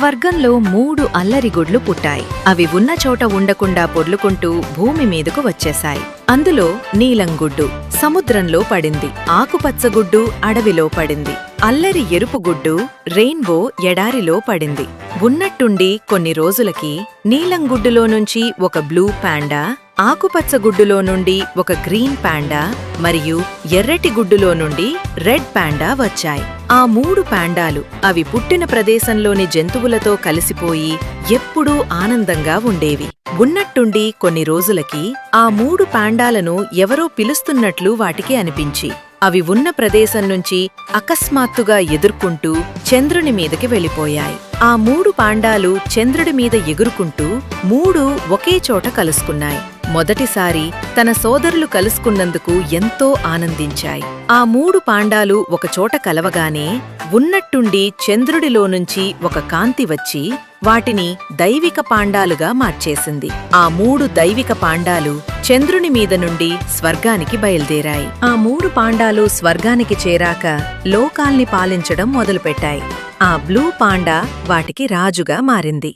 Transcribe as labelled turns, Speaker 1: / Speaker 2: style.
Speaker 1: స్వర్గంలో 3 అల్లరిగుడ్లు పుట్టాయి. అవి ఉన్న చోట ఉండకుండా పొర్లుకుంటూ భూమి మీదకు వచ్చేశాయి. అందులో నీలంగుడ్డు సముద్రంలో పడింది, ఆకుపచ్చగుడ్డు అడవిలో పడింది, అల్లరి ఎరుపుగుడ్డు రెయిన్బో ఎడారిలో పడింది. ఉన్నట్టుండి కొన్ని రోజులకి నీలంగుడ్డులో నుంచి ఒక బ్లూ పాండా, ఆకుపచ్చగుడ్డులో నుండి ఒక గ్రీన్ పాండా మరియు ఎర్రటి గుడ్డులో నుండి రెడ్ పాండా వచ్చాయి. ఆ 3 పాండాలు అవి పుట్టిన ప్రదేశంలోని జంతువులతో కలిసిపోయి ఎప్పుడూ ఆనందంగా ఉండేవి. ఉన్నట్టుండి కొన్ని రోజులకి ఆ 3 పాండాలను ఎవరో పిలుస్తున్నట్లు వాటికి అనిపించి అవి ఉన్న ప్రదేశం నుంచి అకస్మాత్తుగా ఎదుర్కొంటూ చంద్రుని మీదకి వెళ్ళిపోయాయి. ఆ 3 పాండాలు చంద్రుడి మీద ఎగురుకుంటూ 3 ఒకే చోట కలుసుకున్నాయి. మొదటిసారి తన సోదరులు కలుసుకున్నందుకు ఎంతో ఆనందించాయి. ఆ 3 పాండాలు ఒకచోట కలవగానే ఉన్నట్టుండి చంద్రుడిలో నుంచి ఒక కాంతి వచ్చి వాటిని దైవిక పాండాలుగా మార్చేసింది. ఆ 3 దైవిక పాండాలు చంద్రుని మీద నుండి స్వర్గానికి బయల్దేరాయి. ఆ 3 పాండాలు స్వర్గానికి చేరాక లోకాల్ని పాలించడం మొదలుపెట్టాయి. ఆ బ్లూ పాండా వాటికి రాజుగా మారింది.